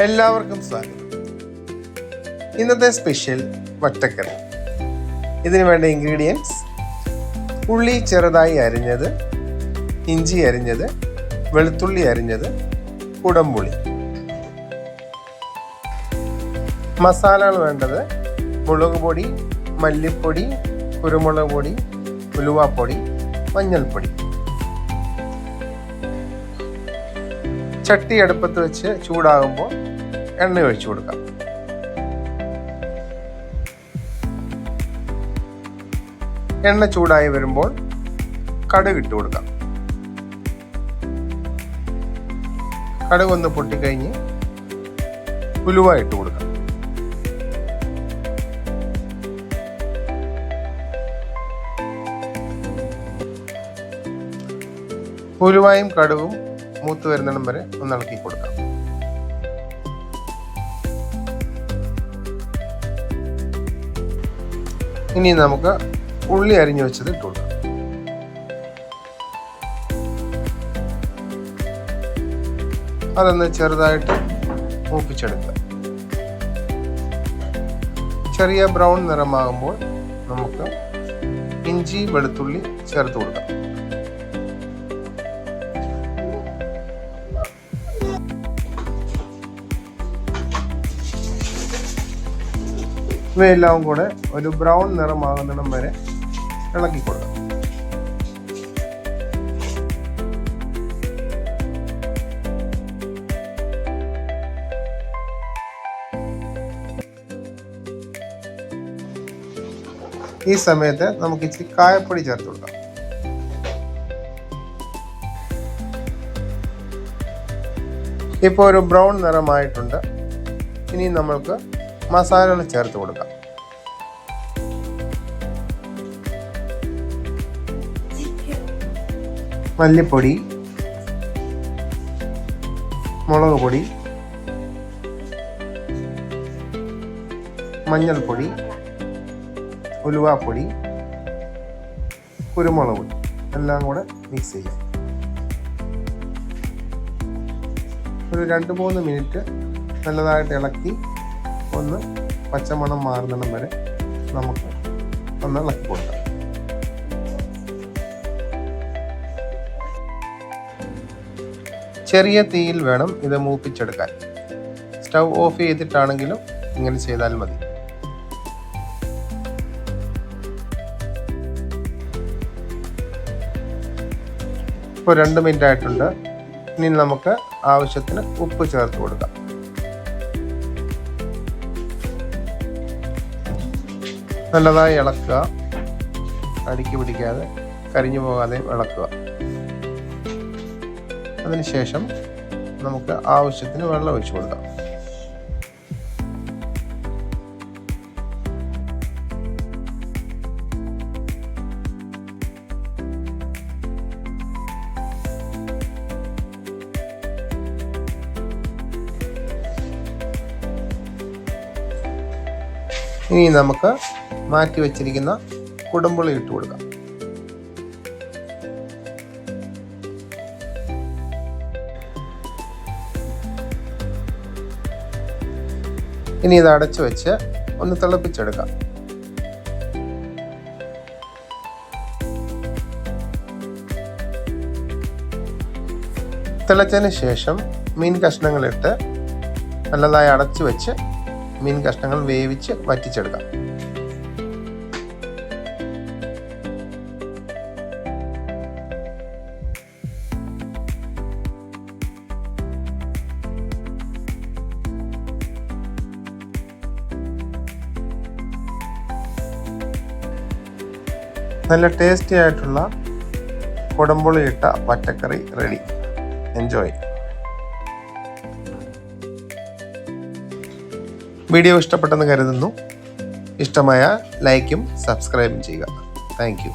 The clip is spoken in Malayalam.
എല്ലാവർക്കും സ്വാഗതം. ഇന്നത്തെ സ്പെഷ്യൽ വട്ടക്കറി. ഇതിന് വേണ്ട ഇൻഗ്രീഡിയൻസ്: ഉള്ളി ചെറുതായി അരിഞ്ഞത്, ഇഞ്ചി അരിഞ്ഞത്, വെളുത്തുള്ളി അരിഞ്ഞത്, കുടംപുളി. മസാലകൾ വേണ്ടത്: മുളക് പൊടി, മല്ലിപ്പൊടി, കുരുമുളക് പൊടി, ഉലുവാപ്പൊടി, മഞ്ഞൾപ്പൊടി. ചട്ടി അടുപ്പത്ത് വെച്ച് ചൂടാകുമ്പോൾ എണ്ണ ഒഴിച്ചു കൊടുക്കാം. എണ്ണ ചൂടായി വരുമ്പോൾ കടുക് ഇട്ട് കൊടുക്കാം. കടുക് ഒന്ന് പൊട്ടിക്കഴിഞ്ഞ് ഉലുവ ഇട്ട് കൊടുക്കാം. ഉലുവയും കടുകും മൂത്ത് വരുന്നിടം വരെ ഒന്ന് ഇളക്കി കൊടുക്കാം. ഇനി നമുക്ക് ഉള്ളി അരിഞ്ഞു വെച്ചത് ഇട്ട് കൊടുക്കാം. അതൊന്ന് ചെറുതായിട്ട് മൂപ്പിച്ചെടുക്കുക. ചെറിയ ബ്രൗൺ നിറമാകുമ്പോൾ നമുക്ക് ഇഞ്ചി വെളുത്തുള്ളി ചേർത്ത് കൊടുക്കാം. ഇവയെല്ലാം കൂടെ ഒരു ബ്രൗൺ നിറമാകുന്നിടം വരെ ഇളക്കി കൊടുക്കാം. ഈ സമയത്ത് നമുക്ക് ഇച്ചിരി കായപ്പൊടി ചേർത്ത് കൊടുക്കാം. ഇപ്പോൾ ഒരു ബ്രൗൺ നിറമായിട്ടുണ്ട്. ഇനി നമ്മൾക്ക് മസാലകൾ ചേർത്ത് കൊടുക്കാം. മല്ലിപ്പൊടി, മുളക് പൊടി, മഞ്ഞൾപ്പൊടി, ഉലുവാപ്പൊടി, കുരുമുളക് പൊടി എല്ലാം കൂടെ മിക്സ് ചെയ്യാം. ഒരു 2-3 മിനിറ്റ് നല്ലതായിട്ട് ഇളക്കി ഒന്ന് പച്ചമണം മാറുന്നിടം വരെ നമുക്ക് ഒന്ന് ഇളക്കി കൊടുക്കാം. ചെറിയ തീയിൽ വേണം ഇത് മൂപ്പിച്ചെടുക്കാൻ. സ്റ്റൗ ഓഫ് ചെയ്തിട്ടാണെങ്കിലും ഇങ്ങനെ ചെയ്താൽ മതി. ഇപ്പോൾ 2 മിനിറ്റ് ആയിട്ടുണ്ട്. ഇനി നമുക്ക് ആവശ്യത്തിന് ഉപ്പ് ചേർത്ത് കൊടുക്കാം. നല്ലതായി ഇളക്കുക. അടിക്ക് പിടിക്കാതെ കരിഞ്ഞു പോകാതെ ഇളക്കുക. അതിനുശേഷം നമുക്ക് ആവശ്യത്തിന് വെള്ളം ഒഴിച്ചു കൊടുക്കാം. ഇനി നമുക്ക് മാറ്റി വെച്ചിരിക്കുന്ന കുടംപുളി ഇട്ട് കൊടുക്കാം. ഇനി ഇത് അടച്ചു വെച്ച് ഒന്ന് തിളപ്പിച്ചെടുക്കാം. തിളച്ചതിന് ശേഷം മീൻ കഷ്ണങ്ങളിട്ട് നല്ലതായി അടച്ചു വെച്ച് മീൻ കഷ്ണങ്ങൾ വേവിച്ച് വറ്റിച്ചെടുക്കാം. നല്ല ടേസ്റ്റി ആയിട്ടുള്ള കുടംപുളി ഇട്ട വറ്റക്കറി റെഡി. എൻജോയ്. വീഡിയോ ഇഷ്ടപ്പെട്ടെന്ന് കരുതുന്നു. ഇഷ്ടമായ ലൈക്കും സബ്സ്ക്രൈബും ചെയ്യുക. Thank you.